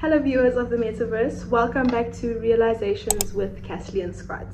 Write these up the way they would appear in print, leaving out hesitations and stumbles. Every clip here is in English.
Hello viewers of the Metaverse, welcome back to Realizations with Caslian Scott.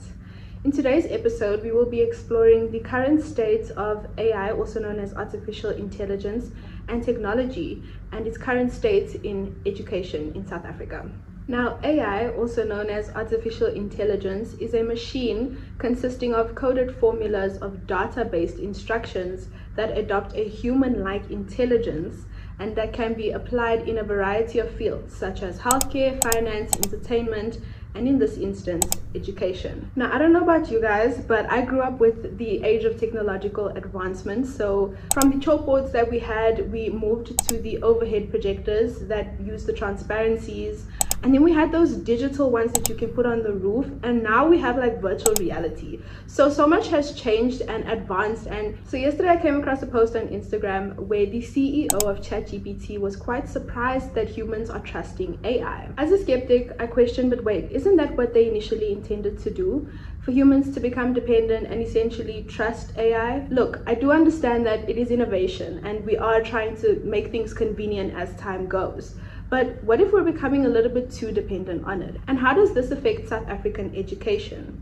In today's episode, we will be exploring the current state of AI, also known as artificial intelligence and technology, and its current state in education in South Africa. Now, AI, also known as artificial intelligence, is a machine consisting of coded formulas of data-based instructions that adopt a human-like intelligence and that can be applied in a variety of fields such as healthcare, finance, entertainment, and in this instance, education. Now, I don't know about you guys, but I grew up with the age of technological advancement. So from the chalkboards that we had, we moved to the overhead projectors that use the transparencies. And then we had those digital ones that you can put on the roof. And now we have like virtual reality. So much has changed and advanced. And so yesterday I came across a post on Instagram where the CEO of ChatGPT was quite surprised that humans are trusting AI. As a skeptic, I questioned, but wait, isn't that what they initially intended to do? For humans to become dependent and essentially trust AI? Look, I do understand that it is innovation and we are trying to make things convenient as time goes. But what if we're becoming a little bit too dependent on it? And how does this affect South African education?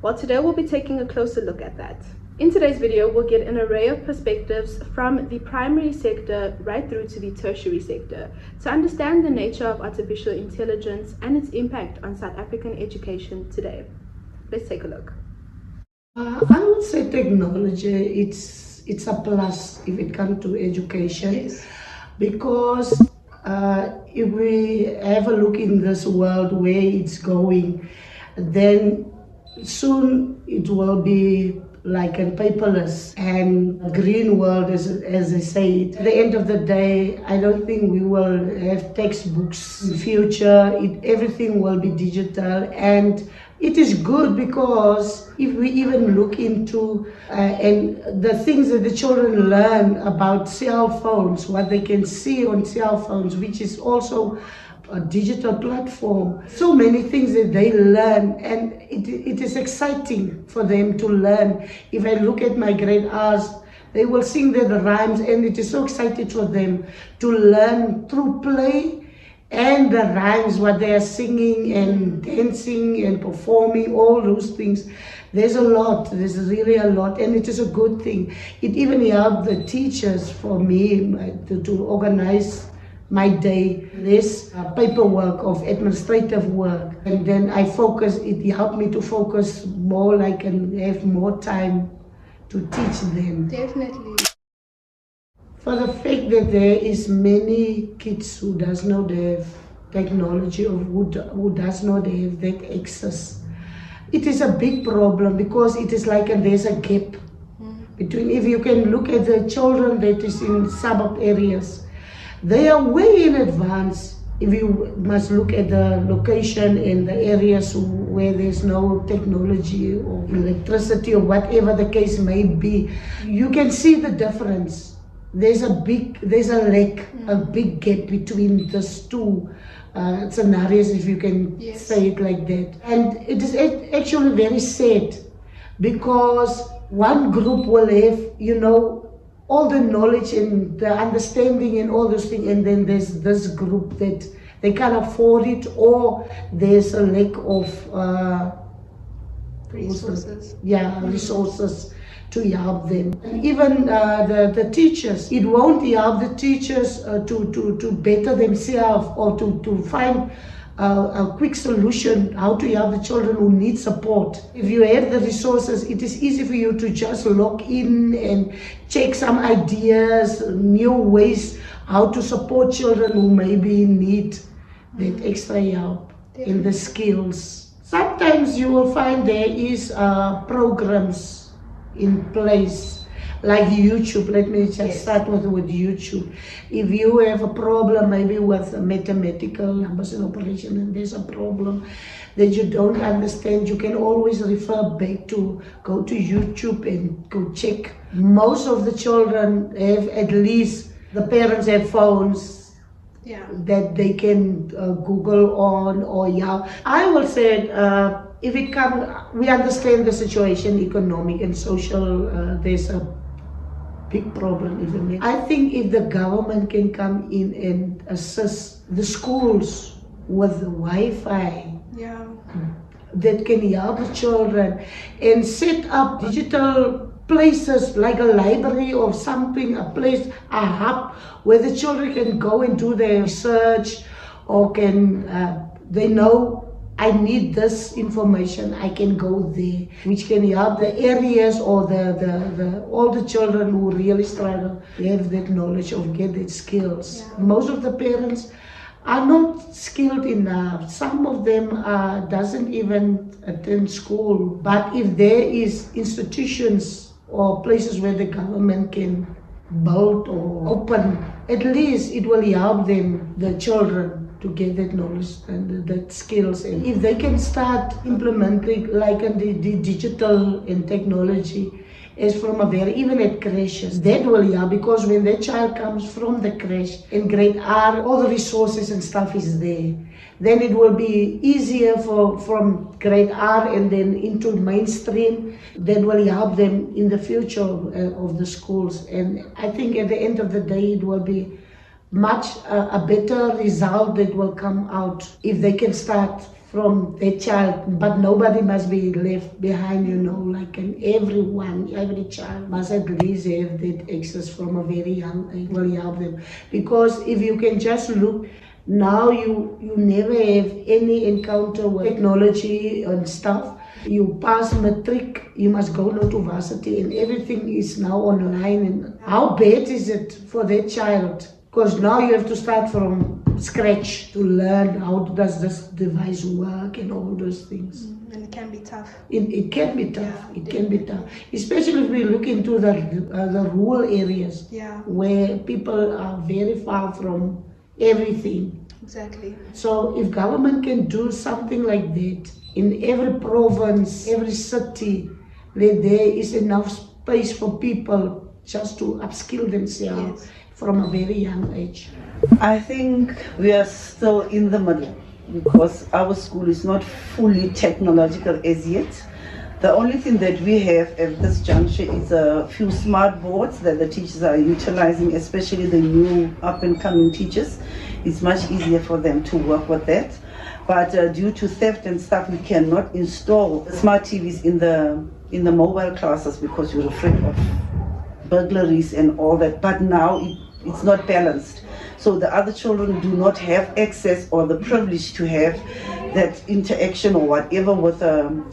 Well, today we'll be taking a closer look at that. In today's video, we'll get an array of perspectives from the primary sector right through to the tertiary sector to understand the nature of artificial intelligence and its impact on South African education today. Let's take a look. I would say technology, it's a plus if it comes to education. Yes. Because if we have a look in this world where it's going, then soon it will be like a paperless and green world, as they say. At the end of the day, I don't think we will have textbooks in the future. Everything will be digital, and it is good because if we even look into and the things that the children learn about cell phones, what they can see on cell phones, which is also a digital platform, so many things that they learn, and it is exciting for them to learn. If I look at my grade R's, they will sing the rhymes, and it is so exciting for them to learn through play and the rhymes, what they are singing and dancing and performing, all those things. There's really a lot, and it is a good thing. It even helped the teachers for me to organize my day, less paperwork of administrative work, and then it helped me to focus more, like, and have more time to teach them. Definitely. For the fact that there is many kids who does not have technology or who does not have that access, it is a big problem because it is like there's a gap between. If you can look at the children that is in suburb areas, they are way in advance. If you must look at the location in the areas where there's no technology or electricity or whatever the case may be, you can see the difference. There's a big gap between these two scenarios, if you can say it like that. And it is actually very sad because one group will have, all the knowledge and the understanding and all those things, and then there's this group that they can't afford it, or there's a lack of Resources. Resources to help them. And even the teachers, it won't help the teachers to better themselves or to find a quick solution how to help the children who need support. If you have the resources, it is easy for you to just log in and check some ideas, new ways how to support children who maybe need that extra help in the skills. Sometimes you will find there is programs in place, like YouTube. Let me just start with YouTube. If you have a problem maybe with mathematical numbers and operation, and there's a problem that you don't understand, you can always refer back to go to YouTube and go check. Most of the children have, at least the parents have phones that they can Google on, or I will say if it comes, we understand the situation, economic and social, there's a big problem even there. I think if the government can come in and assist the schools with Wi-Fi Yeah. that can help the children, and set up digital places like a library or something, a place, a hub where the children can go and do their research, or can they know I need this information, I can go there, which can help the areas or the all the children who really struggle have that knowledge of get that skills. Yeah. Most of the parents are not skilled enough. Some of them doesn't even attend school. But if there is institutions or places where the government can build or open, at least it will help them, the children, to get that knowledge and that skills. And if they can start implementing like the digital and technology as from a very, even at creches, that will help, because when that child comes from the creche in grade R, all the resources and stuff is there. Then it will be easier from grade R and then into mainstream. That will help them in the future of the schools. And I think at the end of the day, it will be much a better result that will come out if they can start from their child. But nobody must be left behind, like every child must at least have that access from a very young age. Will help them, because if you can just look now, you never have any encounter with technology and stuff. You pass matric, you must go now to varsity, and everything is now online. And how bad is it for that child? Because now you have to start from scratch to learn how does this device work and all those things. And it can be tough. It can be tough. Yeah, it can be tough, especially if we look into the rural areas, where people are very far from everything. Exactly. So if government can do something like that in every province, every city, that there is enough space for people just to upskill themselves. Yes. From a very young age. I think we are still in the middle, because our school is not fully technological as yet. The only thing that we have at this juncture is a few smart boards that the teachers are utilizing, especially the new up-and-coming teachers. It's much easier for them to work with that. But due to theft and stuff, we cannot install smart TVs in the mobile classes, because we're afraid of burglaries and all that. But now it's not balanced. So the other children do not have access or the privilege to have that interaction or whatever with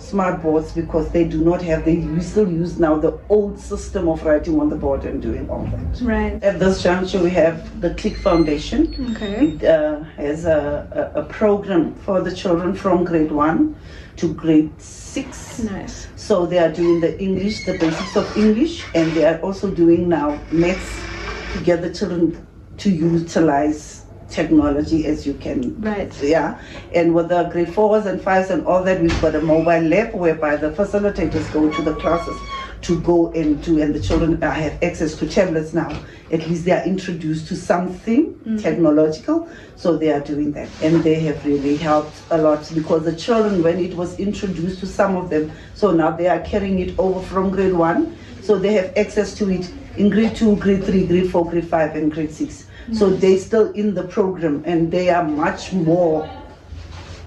smart boards, because they do not have, we still use now the old system of writing on the board and doing all that. Right. At this juncture, we have the Click Foundation. Okay. It has a program for the children from grade 1 to grade 6. Nice. So they are doing the English, the basics of English, and they are also doing now maths to get the children to utilize technology as you can. Right. Yeah. And with the grade 4s and 5s and all that, we've got a mobile lab whereby the facilitators go to the classes to go and the children have access to tablets now. At least they are introduced to something technological, so they are doing that. And they have really helped a lot, because the children, when it was introduced to some of them, so now they are carrying it over from grade 1, so they have access to it in grade 2, grade 3, grade 4, grade 5, and grade 6. Nice. So they're still in the program, and they are much more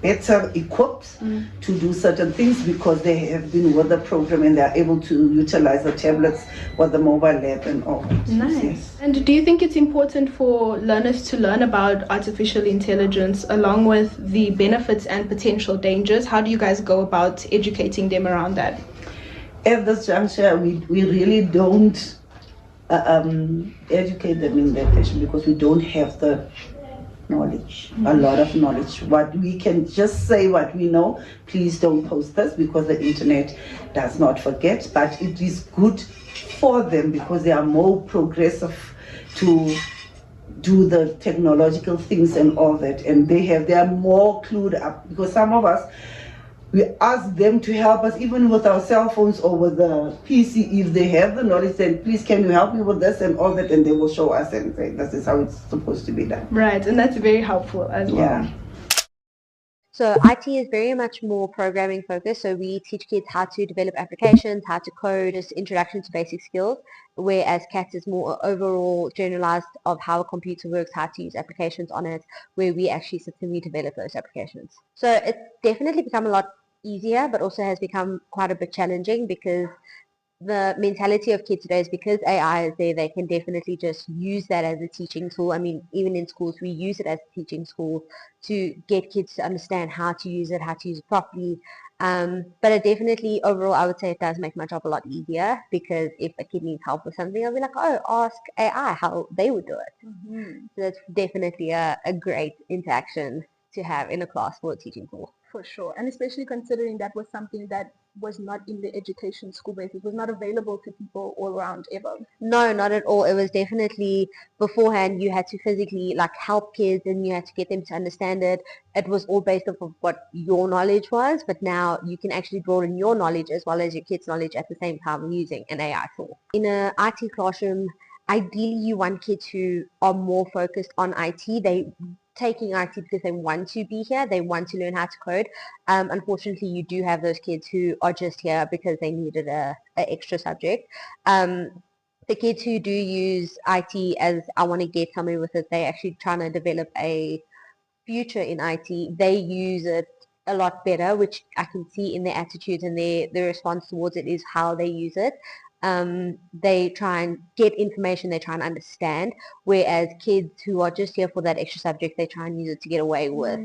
better equipped to do certain things, because they have been with the program and they are able to utilize the tablets with the mobile lab and all that. Nice. Yes. And do you think it's important for learners to learn about artificial intelligence along with the benefits and potential dangers? How do you guys go about educating them around that? At this juncture, we really don't educate them in that fashion, because we don't have the knowledge, a lot of knowledge. What we can just say what we know. Please don't post this, because the internet does not forget, but it is good for them because they are more progressive to do the technological things and all that, and they are more clued up, because some of us, we ask them to help us even with our cell phones or with the PC. If they have the knowledge, then please can you help me with this and all that, and they will show us and say this is how it's supposed to be done. Right, and that's very helpful as well. Yeah. So IT is very much more programming focused. So we teach kids how to develop applications, how to code, just introduction to basic skills. Whereas CAT is more overall generalized of how a computer works, how to use applications on it, where we actually sit and we develop those applications. So it's definitely become a lot easier, but also has become quite a bit challenging because the mentality of kids today is because AI is there, they can definitely just use that as a teaching tool. I mean, even in schools, we use it as a teaching tool to get kids to understand how to use it, how to use it properly. But it definitely, overall, I would say it does make my job a lot easier because if a kid needs help with something, I'll be like, oh, ask AI how they would do it. So that's definitely a great interaction to have in a class for a teaching tool. For sure, and especially considering that was something that was not in the education school base. It was not available to people all around ever. No, not at all. It was definitely beforehand you had to physically like help kids and you had to get them to understand it. It was all based off of what your knowledge was, but now you can actually draw in your knowledge as well as your kids' knowledge at the same time using an AI tool. In a IT classroom, ideally you want kids who are more focused on IT. They taking IT because they want to be here, they want to learn how to code. Unfortunately, you do have those kids who are just here because they needed a extra subject. The kids who do use IT as I want to get somewhere with it, they actually trying to develop a future in IT. They use it a lot better, which I can see in their attitudes and their response towards it is how they use it. They try and get information, they try and understand, whereas kids who are just here for that extra subject, they try and use it to get away with.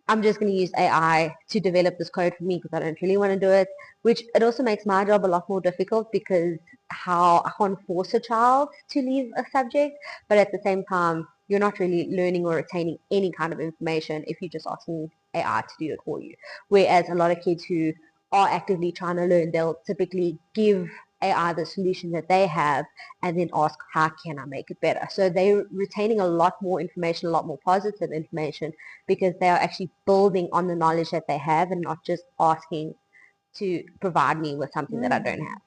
I'm just going to use AI to develop this code for me because I don't really want to do it, which it also makes my job a lot more difficult because how I can't force a child to leave a subject, but at the same time, you're not really learning or retaining any kind of information if you're just asking AI to do it for you. Whereas a lot of kids who are actively trying to learn, they'll typically give AI the solution that they have and then ask, how can I make it better? So they're retaining a lot more information, a lot more positive information because they are actually building on the knowledge that they have and not just asking to provide me with something that I don't have.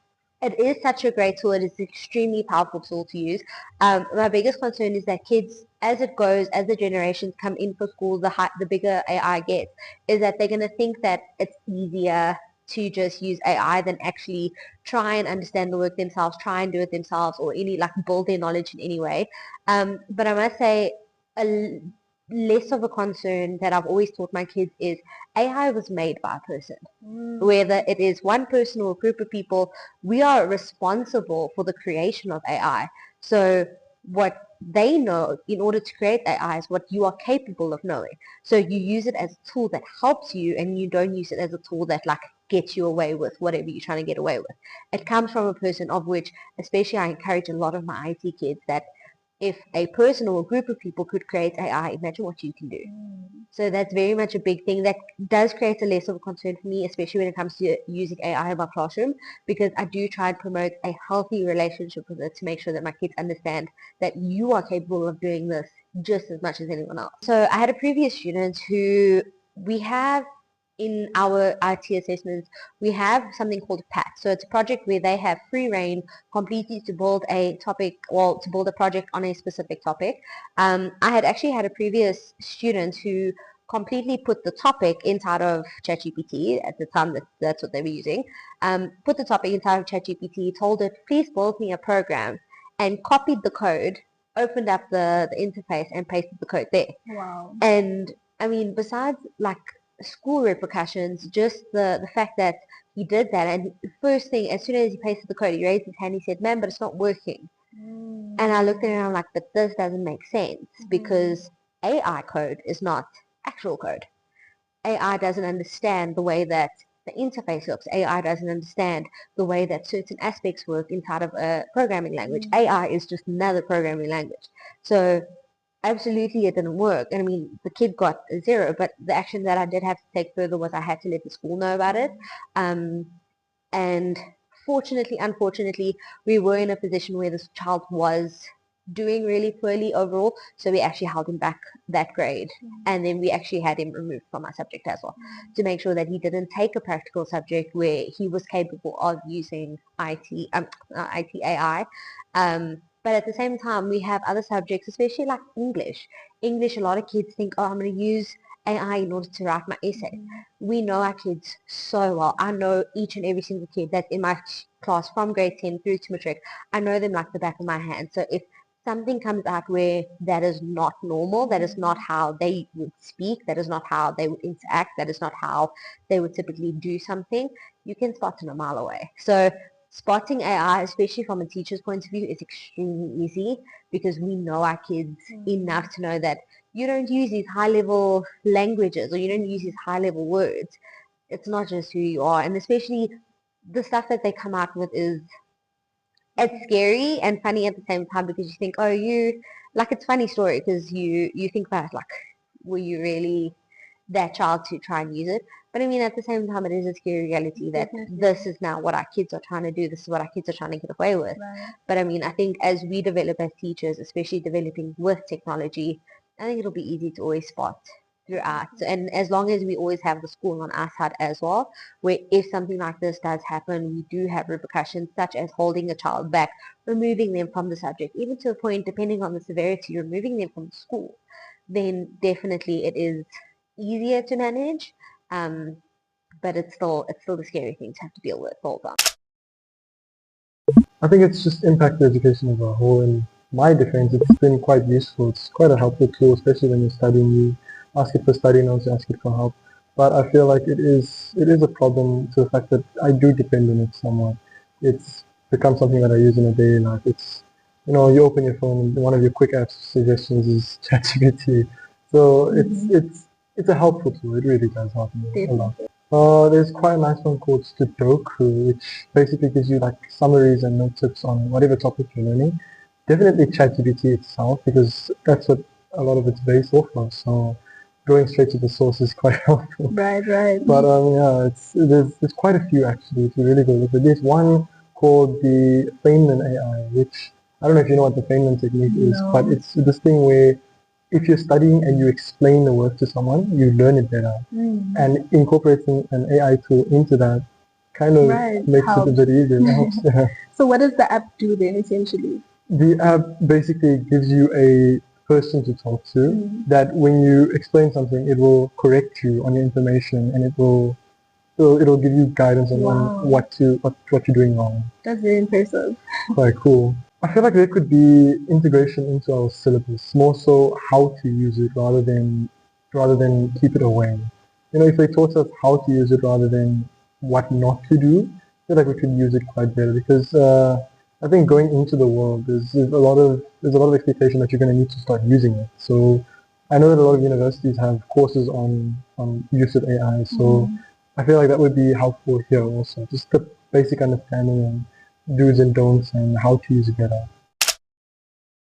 It is such a great tool. It is an extremely powerful tool to use. My biggest concern is that kids, as it goes, as the generations come in for school, the bigger AI gets, is that they're going to think that it's easier to just use AI than actually try and understand the work themselves, try and do it themselves, or any like build their knowledge in any way. But I must say, less of a concern that I've always taught my kids is AI was made by a person. Whether it is one person or a group of people, we are responsible for the creation of AI. So what they know in order to create AI is what you are capable of knowing. So you use it as a tool that helps you and you don't use it as a tool that like gets you away with whatever you're trying to get away with. It comes from a person of which, especially I encourage a lot of my IT kids that if a person or a group of people could create AI, imagine what you can do. So that's very much a big thing that does create a less of a concern for me, especially when it comes to using AI in my classroom, because I do try and promote a healthy relationship with it to make sure that my kids understand that you are capable of doing this just as much as anyone else. So I had a previous student who we have in our IT assessments, we have something called a PAT. So it's a project where they have free reign completely to build a topic, well, to build a project on a specific topic. I had actually had a previous student who completely put the topic inside of ChatGPT at the time that's what they were using. Put the topic inside of ChatGPT, told it, please build me a program, and copied the code, opened up the interface, and pasted the code there. Wow. And I mean, besides like school repercussions, just the fact that he did that, and the first thing, as soon as he pasted the code, he raised his hand, he said, "Ma'am, but it's not working." And I looked at him and I'm like, but this doesn't make sense because AI code is not actual code. AI doesn't understand the way that the interface looks. AI doesn't understand the way that certain aspects work inside of a programming language. AI is just another programming language. So absolutely it didn't work. And I mean, the kid got a 0, but the action that I did have to take further was I had to let the school know about it. And fortunately, unfortunately, we were in a position where this child was doing really poorly overall, so we actually held him back that grade, and then we actually had him removed from our subject as well to make sure that he didn't take a practical subject where he was capable of using IT AI. But at the same time, we have other subjects, especially like English. English, a lot of kids think, oh, I'm going to use AI in order to write my essay. We know our kids so well. I know each and every single kid that's in my class from grade 10 through to matric. I know them like the back of my hand. So if something comes out where that is not normal, that is not how they would speak, that is not how they would interact, that is not how they would typically do something, you can spot it a mile away. So spotting AI, especially from a teacher's point of view, is extremely easy because we know our kids enough to know that you don't use these high level languages or you don't use these high level words. It's not just who you are. And especially the stuff that they come out with is it's scary and funny at the same time because you think, oh, you like it's funny story because you think about like, were you really that child to try and use it? But I mean, at the same time, it is a scary reality that this is now what our kids are trying to do. This is what our kids are trying to get away with. Right. But I mean, I think as we develop as teachers, especially developing with technology, I think it'll be easy to always spot throughout. And as long as we always have the school on our side as well, where if something like this does happen, we do have repercussions such as holding a child back, removing them from the subject, even to a point, depending on the severity, removing them from the school, then definitely it is easier to manage. But it's still the scary thing to have to deal with all the time. I think it's just impacted education as a whole. In my defense, it's been quite useful. It's quite a helpful tool, especially when you're studying. You ask it for study notes, you ask it for help. But I feel like it is a problem to the fact that I do depend on it somewhat. It's become something that I use in a daily life. It's you open your phone and one of your quick apps suggestions is ChatGPT. So it's a helpful tool. It really does help me a lot. There's quite a nice one called Sudoku, which basically gives you like summaries and note tips on whatever topic you're learning. Definitely ChatGPT itself, because that's what a lot of it's based off of. So going straight to the source is quite helpful. Right. But yeah, there's quite a few actually if you really go look at it. There's one called the Feynman AI, which I don't know if you know what the Feynman technique is, but it's this thing where if you're studying and you explain the work to someone, you learn it better. And incorporating an AI tool into that kind of makes it a bit easier. It helps, yeah. So what does the app do then essentially? The app basically gives you a person to talk to that when you explain something, it will correct you on your information and it'll give you guidance on what you're doing wrong. That's very impressive. Quite cool. I feel like there could be integration into our syllabus, more so how to use it rather than keep it away. If they taught us how to use it rather than what not to do, I feel like we could use it quite better because I think going into the world there's a lot of expectation that you're going to need to start using it. So I know that a lot of universities have courses on use of AI, so I feel like that would be helpful here also. Just the basic understanding and do's and don'ts and how to use it better.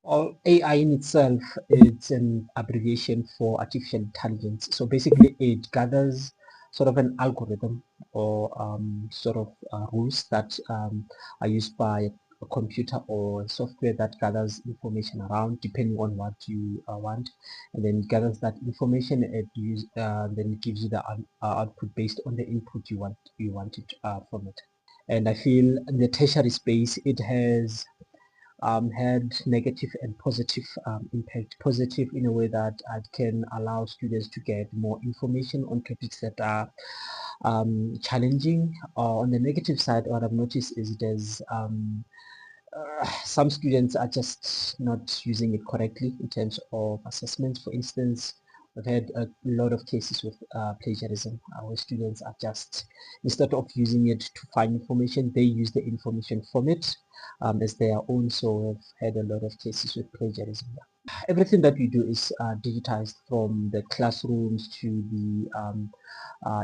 Well, AI in itself is an abbreviation for artificial intelligence. So basically it gathers sort of an algorithm or sort of rules that are used by a computer or software that gathers information around depending on what you want, and then gathers that information and then it gives you the output based on the input you want it from it. And I feel in the tertiary space it has had negative and positive impact. Positive in a way that it can allow students to get more information on topics that are challenging. On the negative side, what I've noticed is there's some students are just not using it correctly in terms of assessments. For instance, I've had a lot of cases with plagiarism where students are just, instead of using it to find information, they use the information from it as their own. So I've had a lot of cases with plagiarism. Everything that we do is digitized, from the classrooms to the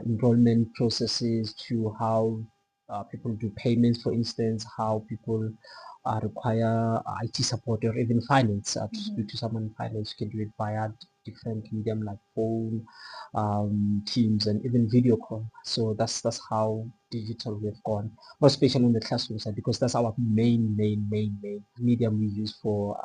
enrollment processes to how people do payments, for instance, how people require IT support or even finance. To speak to someone in finance, you can do it via different medium like phone, Teams, and even video call. So that's how digital we've gone, more especially on the classroom side, because that's our main medium we use for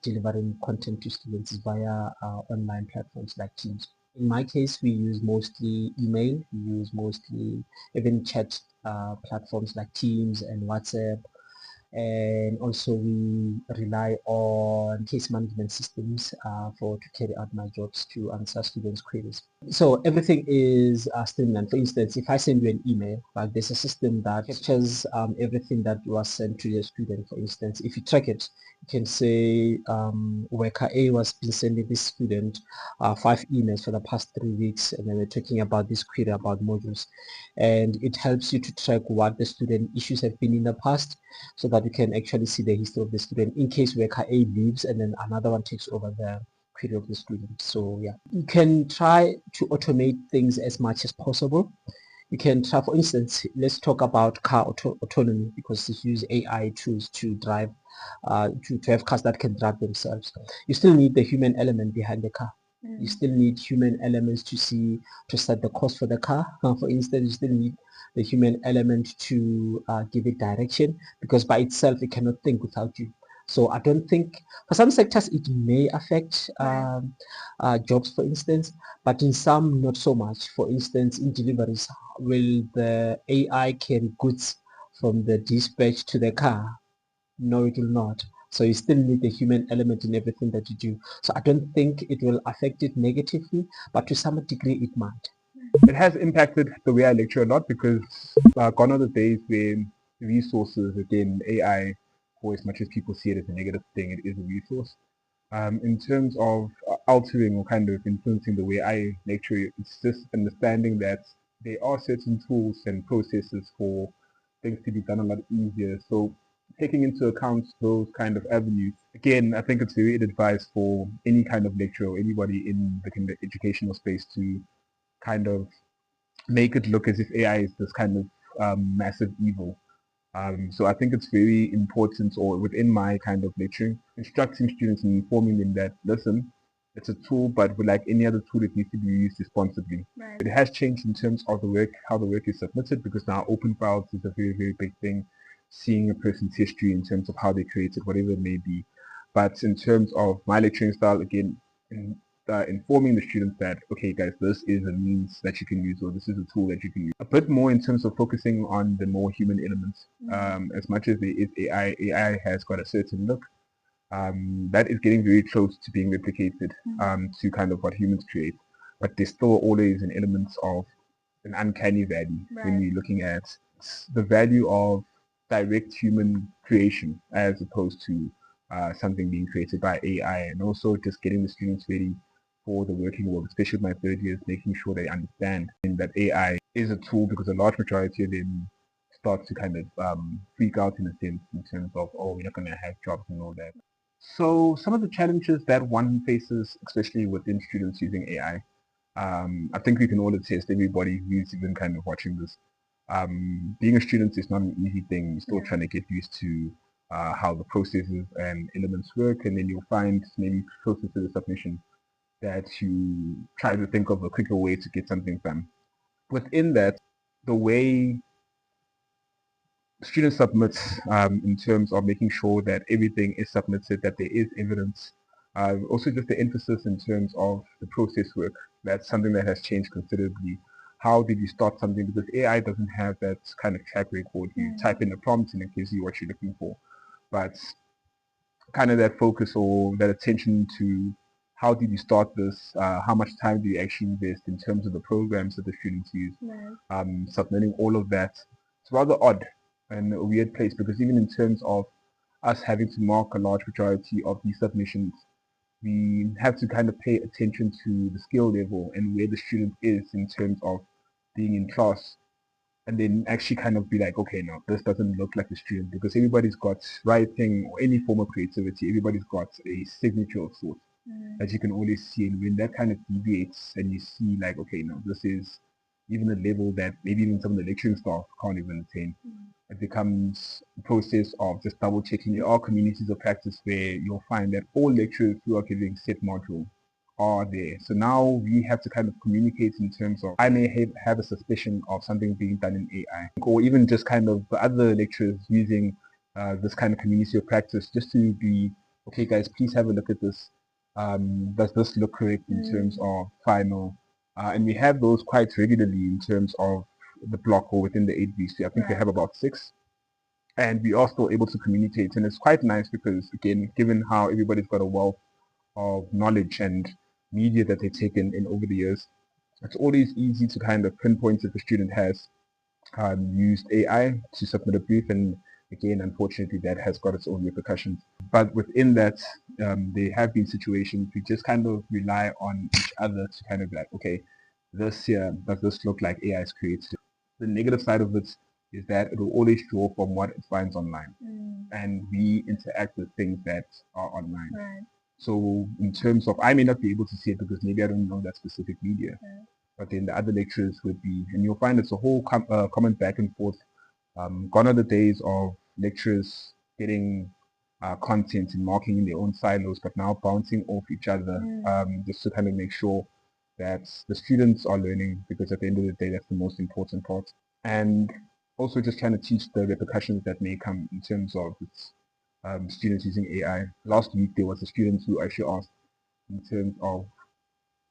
delivering content to students via online platforms like Teams. In my case, we use mostly email, we use mostly even chat platforms like Teams and WhatsApp, and also we rely on case management systems to carry out my jobs to answer students' queries. So everything is streamlined. For instance, if I send you an email, like there's a system that captures everything that was sent to the student. For instance, if you track it, you can say worker A was been sending this student 5 emails for the past 3 weeks, and then we're talking about this query about modules, and it helps you to track what the student issues have been in the past, so that you can actually see the history of the student in case worker A leaves and then another one takes over the query of the student. So yeah, you can try to automate things as much as possible. You can try, for instance, let's talk about car autonomy, because you use AI tools to drive, to have cars that can drive themselves. You still need the human element behind the car. You still need human elements to set the course for the car. For instance, you still need the human element to give it direction, because by itself it cannot think without you. So I don't think, for some sectors it may affect jobs, for instance, but in some not so much. For instance, in deliveries, will the AI carry goods from the dispatch to the car? No, it will not. So you still need the human element in everything that you do. So I don't think it will affect it negatively, but to some degree it might. It has impacted the way I lecture a lot, because gone are the days when resources, again, AI, for as much as people see it as a negative thing, it is a resource. In terms of altering or kind of influencing the way I lecture, it's just understanding that there are certain tools and processes for things to be done a lot easier. So taking into account those kind of avenues, again, I think it's very advised for any kind of lecturer or anybody in the kind of educational space to kind of make it look as if AI is this kind of massive evil. So I think it's very important, or within my kind of lecturing, instructing students and informing them that, listen, it's a tool, but like any other tool, it needs to be used responsibly. Right. It has changed in terms of the work, how the work is submitted, because now open files is a very, very big thing. Seeing a person's history in terms of how they created, whatever it may be. But in terms of my lecturing style, again, in, informing the students that, okay, guys, this is a means that you can use, or this is a tool that you can use. A bit more in terms of focusing on the more human elements. As much as there is AI has got a certain look that is getting very close to being replicated to kind of what humans create. But there's still always an element of an uncanny value when you're looking at the value of direct human creation as opposed to something being created by AI, and also just getting the students ready for the working world, especially my third years, making sure they understand that AI is a tool, because a large majority of them start to kind of freak out in a sense in terms of, oh, we're not going to have jobs and all that. So some of the challenges that one faces, especially within students using AI, I think we can all attest, everybody who's even kind of watching this, being a student is not an easy thing. You're still trying to get used to how the processes and elements work, and then you'll find maybe closer to the submission that you try to think of a quicker way to get something done. Within that, the way students submit in terms of making sure that everything is submitted, that there is evidence. Also just the emphasis in terms of the process work. That's something that has changed considerably. How did you start something? Because AI doesn't have that kind of track record. You type in a prompt and it gives you what you're looking for. But kind of that focus or that attention to how did you start this, how much time do you actually invest in terms of the programs that the students use, submitting all of that. It's rather odd and a weird place, because even in terms of us having to mark a large majority of these submissions, we have to kind of pay attention to the skill level and where the student is in terms of being in class, and then actually kind of be like, okay, no, this doesn't look like a student, because everybody's got writing or any form of creativity, everybody's got a signature of sorts that you can always see. And when that kind of deviates and you see like, okay, no, this is even a level that maybe even some of the lecturing staff can't even attain, it becomes a process of just double checking. There are communities of practice where you'll find that all lecturers who are giving set module are there. So now we have to kind of communicate in terms of, I may have a suspicion of something being done in AI, or even just kind of the other lecturers using this kind of community of practice just to be, okay guys, please have a look at this. Does this look correct in terms of final? And we have those quite regularly in terms of the block or within the 8 weeks. I think we have about 6. and we are still able to communicate. And it's quite nice because, again, given how everybody's got a wealth of knowledge and media that they've taken in over the years, it's always easy to kind of pinpoint if a student has used AI to submit a brief, and again, unfortunately, that has got its own repercussions. But within that, there have been situations we just kind of rely on each other to kind of like, okay, this here, does this look like AI is created? The negative side of it is that it will always draw from what it finds online. And we interact with things that are online. Right. So in terms of, I may not be able to see it because maybe I don't know that specific media. But then the other lecturers would be, and you'll find it's a whole comment back and forth. Gone are the days of lecturers getting content and marking in their own silos, but now bouncing off each other, just to kind of make sure that the students are learning, because at the end of the day, that's the most important part. And also just trying to teach the repercussions that may come in terms of students using AI. Last week, there was a student who actually asked in terms of,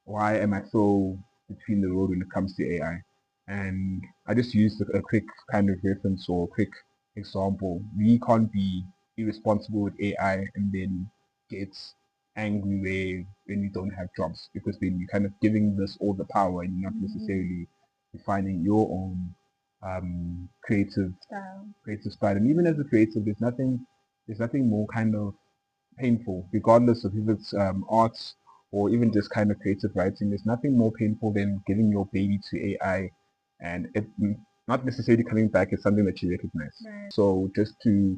why am I so between the road when it comes to AI? And I just used a quick kind of reference or quick example. We can't be irresponsible with AI and then get angry when we don't have jobs, because then you're kind of giving this all the power and you're not necessarily defining your own creative style. And even as a creative, there's nothing more kind of painful, regardless of if it's arts or even just kind of creative writing. There's nothing more painful than giving your baby to AI and it not necessarily coming back as something that you recognize. Right. So just to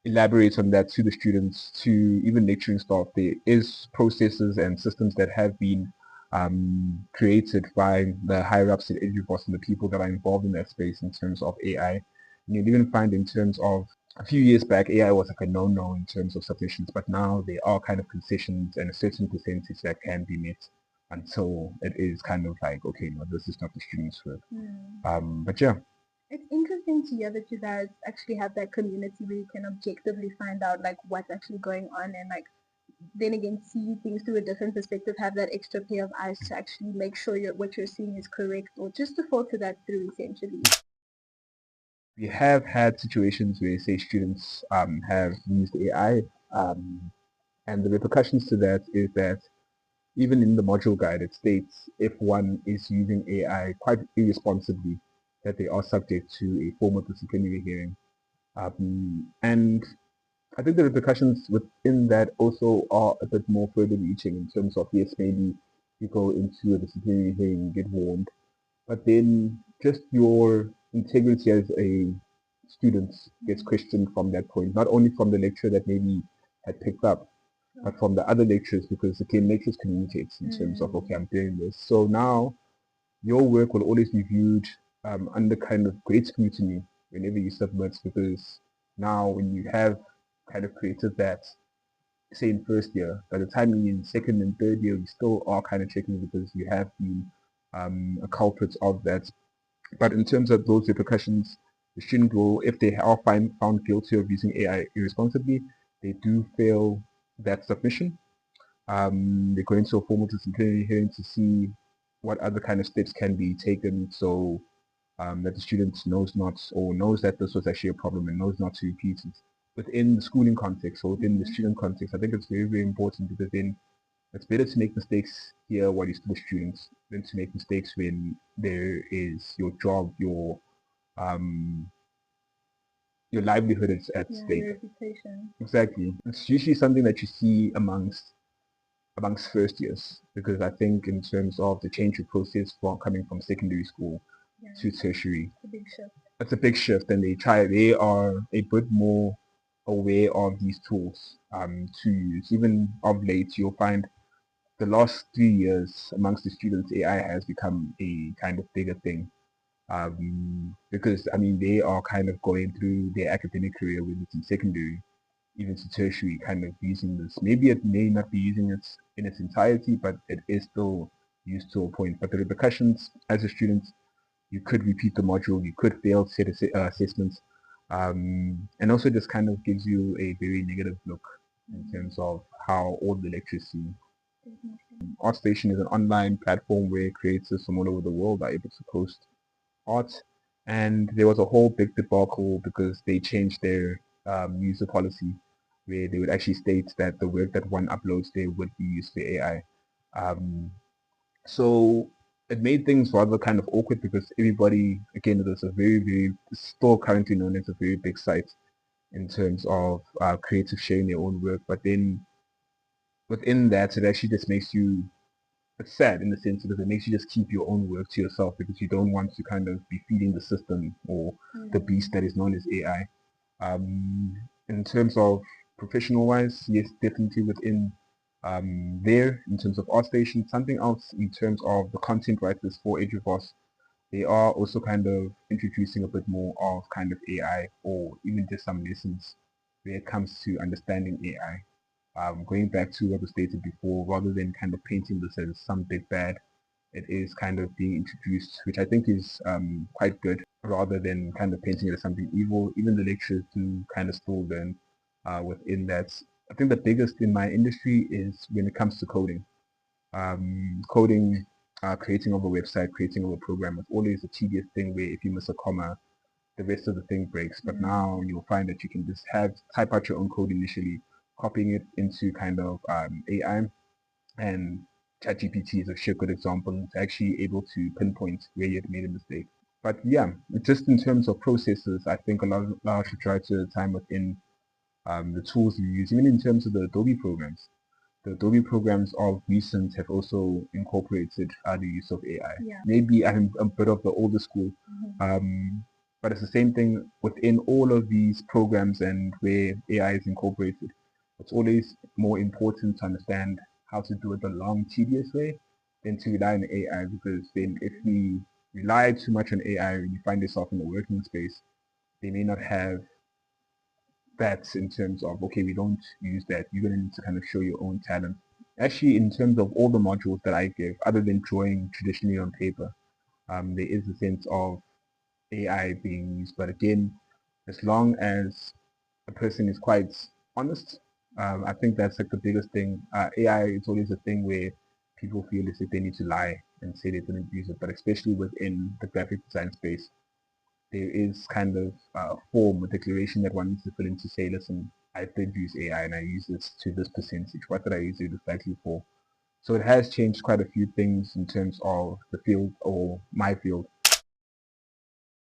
elaborate on that to the students, to even lecturing staff, there is processes and systems that have been created by the higher ups at EduForce and the people that are involved in that space in terms of AI. And you'll even find in terms of a few years back, AI was like a no-no in terms of submissions, but now there are kind of concessions and a certain percentage that can be met until it is kind of like, okay, no, this is not the student's work. But yeah. It's interesting to hear that you guys actually have that community where you can objectively find out like what's actually going on, and like then again see things through a different perspective, have that extra pair of eyes to actually make sure what you're seeing is correct, or just to filter that through essentially. We have had situations where, say, students have used AI, and the repercussions to that is that even in the module guide, it states if one is using AI quite irresponsibly, that they are subject to a formal disciplinary hearing. And I think the repercussions within that also are a bit more further reaching in terms of, yes, maybe you go into a disciplinary hearing, get warned, but then just your integrity as a student gets questioned from that point, not only from the lecturer that maybe had picked up, but from the other lecturers, because again, lecturers communicates in terms of, okay, I'm doing this. So now your work will always be viewed under kind of great scrutiny whenever you submit, because now when you have kind of created that, say in first year, by the time you're in second and third year, you still are kind of checking because you have been a culprit of that. But in terms of those repercussions, the student will, if they are found guilty of using AI irresponsibly, they do fail that submission. They go into a formal disciplinary hearing to see what other kind of steps can be taken, so that the student knows not, or knows that this was actually a problem and knows not to repeat it. Within the schooling context or within the student context, I think it's very, very important, because then it's better to make mistakes here while you're still a student than to make mistakes when there is your job, um, your livelihood is at stake. Exactly. It's usually something that you see amongst first years, because I think in terms of the change of process for coming from secondary school to tertiary, it's a big shift, and they are a bit more aware of these tools to use. Even of late, you'll find the last 3 years amongst the students, AI has become a kind of bigger thing, because I mean they are kind of going through their academic career, whether it's in secondary, even to tertiary, kind of using this. Maybe it may not be using it in its entirety, but it is still used to a point. But the repercussions as a student, you could repeat the module, you could fail set assessments, and also just kind of gives you a very negative look in terms of how all the lectures see. ArtStation is an online platform where creators from all over the world are able to post art, And there was a whole big debacle because they changed their user policy where they would actually state that the work that one uploads there would be used for AI. So it made things rather kind of awkward because everybody, again, it was a very, still currently known as a very big site in terms of creative sharing their own work. But then within that, it actually just makes you, it's sad in the sense that it makes you just keep your own work to yourself because you don't want to kind of be feeding the system or the beast that is known as AI. In terms of professional wise, yes, definitely within there in terms of ArtStation. Something else in terms of the content writers for Eduvos, they are also kind of introducing a bit more of kind of AI or even just some lessons when it comes to understanding AI. Going back to what was stated before, rather than kind of painting this as some big bad, it is kind of being introduced, which I think is quite good, rather than kind of painting it as something evil. Even the lecturers do kind of still learn within that. I think the biggest in my industry is when it comes to coding. Coding, creating of a website, creating of a program is always a tedious thing where if you miss a comma, the rest of the thing breaks. But now you'll find that you can just type out your own code initially, copying it into kind of AI, and ChatGPT is a sheer good example. It's actually able to pinpoint where you've made a mistake. But yeah, just in terms of processes, I think a lot of majority of the time within the tools you use, even in terms of the Adobe programs. The Adobe programs of recent have also incorporated the use of AI. Yeah. Maybe I'm a bit of the older school, but it's the same thing within all of these programs and where AI is incorporated. It's always more important to understand how to do it the long, tedious way than to rely on AI, because then if we rely too much on AI and you find yourself in the working space, they may not have that in terms of, okay, we don't use that. You're going to need to kind of show your own talent. Actually, in terms of all the modules that I give, other than drawing traditionally on paper, there is a sense of AI being used. But again, as long as a person is quite honest, I think that's like the biggest thing. AI is always a thing where people feel as if they need to lie and say they didn't use it, but especially within the graphic design space, there is kind of a form, a declaration that one needs to fill in to say, listen, I did use AI and I use this to this percentage. What did I use it exactly for? So it has changed quite a few things in terms of the field or my field.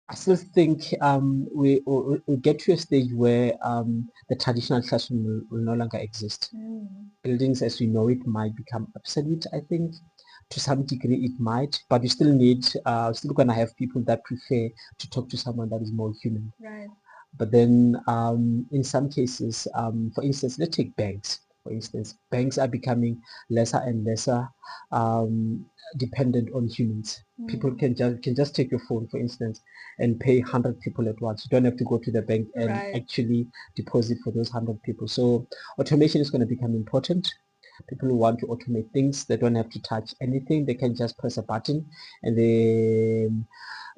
I still think we'll get to a stage where the traditional classroom will no longer exist. Buildings as we know it might become obsolete, I think. To some degree it might, but we still need, still gonna have people that prefer to talk to someone that is more human. Right. But then in some cases, for instance, let's take banks. For instance, banks are becoming lesser and lesser dependent on humans. People can just take your phone, for instance, and pay 100 people at once. You don't have to go to the bank and actually deposit for those 100 people. So automation is going to become important. People who want to automate things, they don't have to touch anything. They can just press a button and then,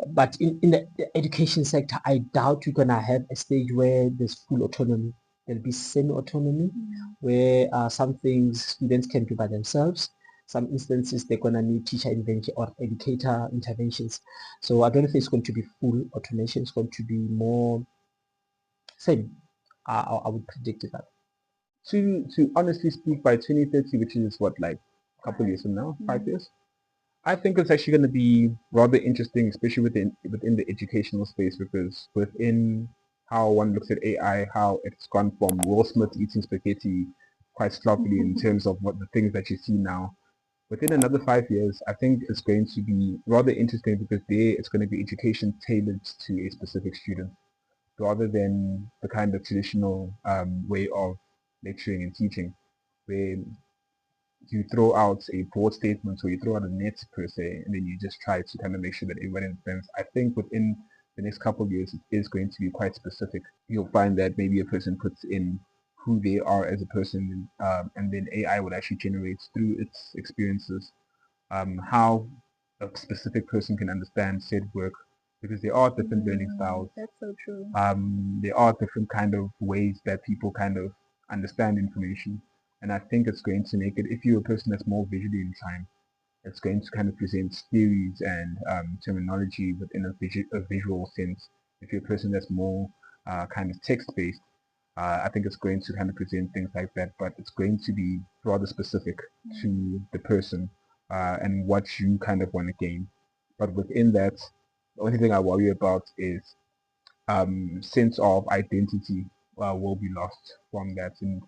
but in the education sector, I doubt you're gonna have a stage where there's full autonomy. There'll be semi-autonomy where some things students can do by themselves. Some instances they're gonna need teacher intervention or educator interventions. So I don't know if it's going to be full automation. It's going to be more same. I would predict that. To honestly speak, by 2030, which is what, like a couple years from now, 5 years, I think it's actually going to be rather interesting, especially within the educational space, because within how one looks at AI, how it's gone from Will Smith eating spaghetti quite sloppily in terms of what the things that you see now. Within another 5 years, I think it's going to be rather interesting because there it's going to be education tailored to a specific student rather than the kind of traditional way of lecturing and teaching, where you throw out a broad statement or you throw out a net per se, and then you just try to kind of make sure that everybody understands. I think within the next couple of years, it is going to be quite specific. You'll find that maybe a person puts in who they are as a person, and then AI would actually generate through its experiences how a specific person can understand said work, because there are different learning styles. That's so true. There are different kind of ways that people kind of understand information, and I think it's going to make it, if you're a person that's more visually inclined, It's going to kind of present theories and terminology within a visual sense. If you're a person that's more kind of text-based, I think it's going to kind of present things like that, but it's going to be rather specific to the person and what you kind of want to gain. But within that, the only thing I worry about is sense of identity will be lost from that. And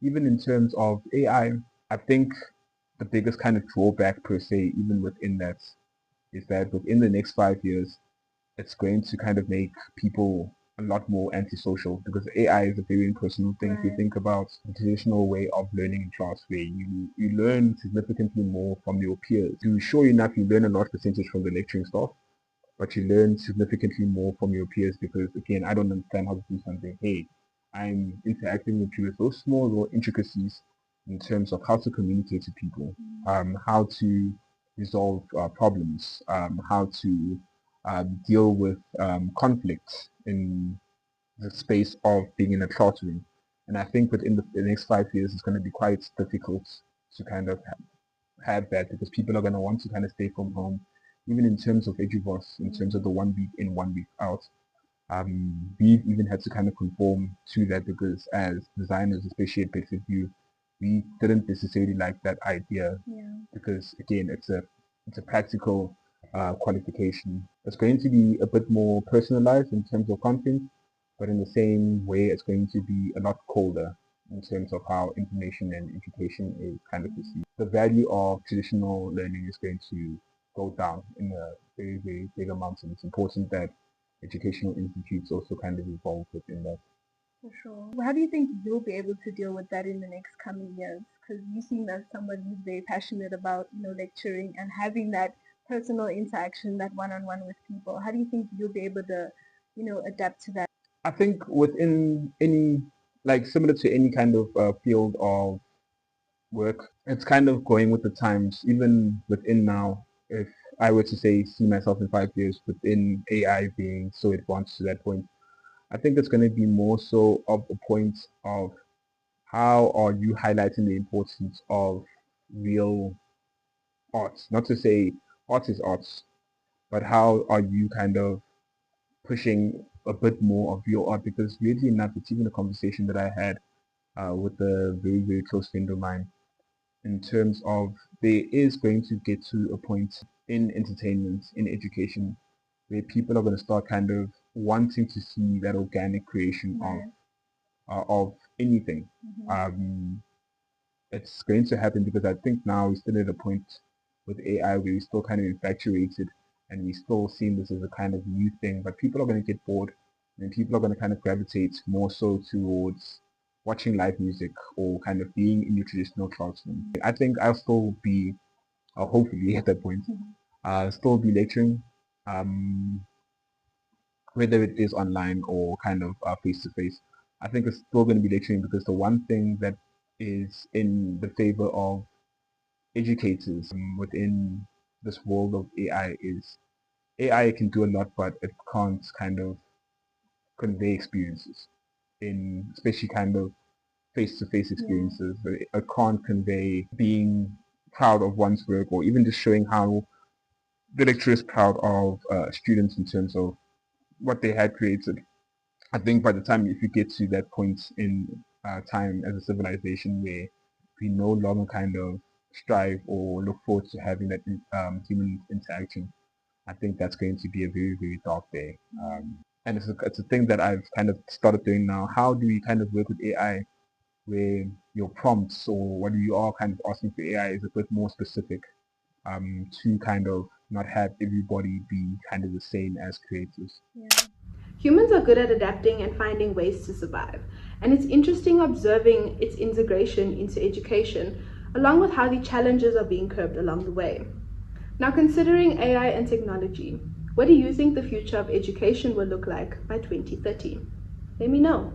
even in terms of AI, I think the biggest kind of drawback per se, even within that, is that within the next 5 years, it's going to kind of make people a lot more antisocial because AI is a very impersonal thing. If you think about the traditional way of learning in class where you learn significantly more from your peers. Sure enough, you learn a large percentage from the lecturing staff, but you learn significantly more from your peers because, again, I don't understand how to do something. Hey, I'm interacting with you with those small little intricacies in terms of how to communicate to people, how to resolve problems, how to deal with conflict in the space of being in a classroom. And I think within the next 5 years, it's going to be quite difficult to kind of have that because people are going to want to kind of stay from home, even in terms of eduvos, in terms of the 1 week in, 1 week out. We've even had to kind of conform to that because as designers, especially at Basic View, we didn't necessarily like that idea because again, it's a practical qualification. It's going to be a bit more personalized in terms of content, but in the same way, it's going to be a lot colder in terms of how information and education is kind of perceived. The value of traditional learning is going to go down in a very, very big amount, and it's important that educational institutes also kind of evolve within that. For sure. How do you think you'll be able to deal with that in the next coming years? Because you seem as someone who's very passionate about, lecturing and having that personal interaction, that one-on-one with people. How do you think you'll be able to, adapt to that? I think within any, like similar to any kind of field of work, it's kind of going with the times. Even within now, if I were to say see myself in 5 years within AI being so advanced to that point, I think it's going to be more so of a point of how are you highlighting the importance of real art. Not to say art is arts, but how are you kind of pushing a bit more of real art? Because weirdly enough, it's even a conversation that I had with a very, very close friend of mine in terms of there is going to get to a point in entertainment, in education, where people are going to start kind of wanting to see that organic creation of anything. It's going to happen because I think now we're still at a point with AI where we're still kind of infatuated and we still seeing this as a kind of new thing, but people are going to get bored and people are going to kind of gravitate more so towards watching live music or kind of being in your traditional classroom. I think I'll still be, hopefully at that point, still be lecturing, whether it is online or kind of face to face. I think it's still going to be lecturing because the one thing that is in the favor of educators within this world of AI is AI can do a lot, but it can't kind of convey experiences in especially kind of face-to-face experiences. It can't convey being proud of one's work or even just showing how the lecturer is proud of students in terms of what they had created. I think by the time if you get to that point in time as a civilization where we no longer kind of strive or look forward to having that human interaction, I think that's going to be a very, very dark day. And it's a thing that I've kind of started doing now. How do we kind of work with AI where your prompts or what you are kind of asking for AI is a bit more specific to kind of not have everybody be kind of the same as creators. Humans are good at adapting and finding ways to survive, and it's interesting observing its integration into education, along with how the challenges are being curbed along the way. Now, considering AI and technology, what do you think the future of education will look like by 2030? Let me know.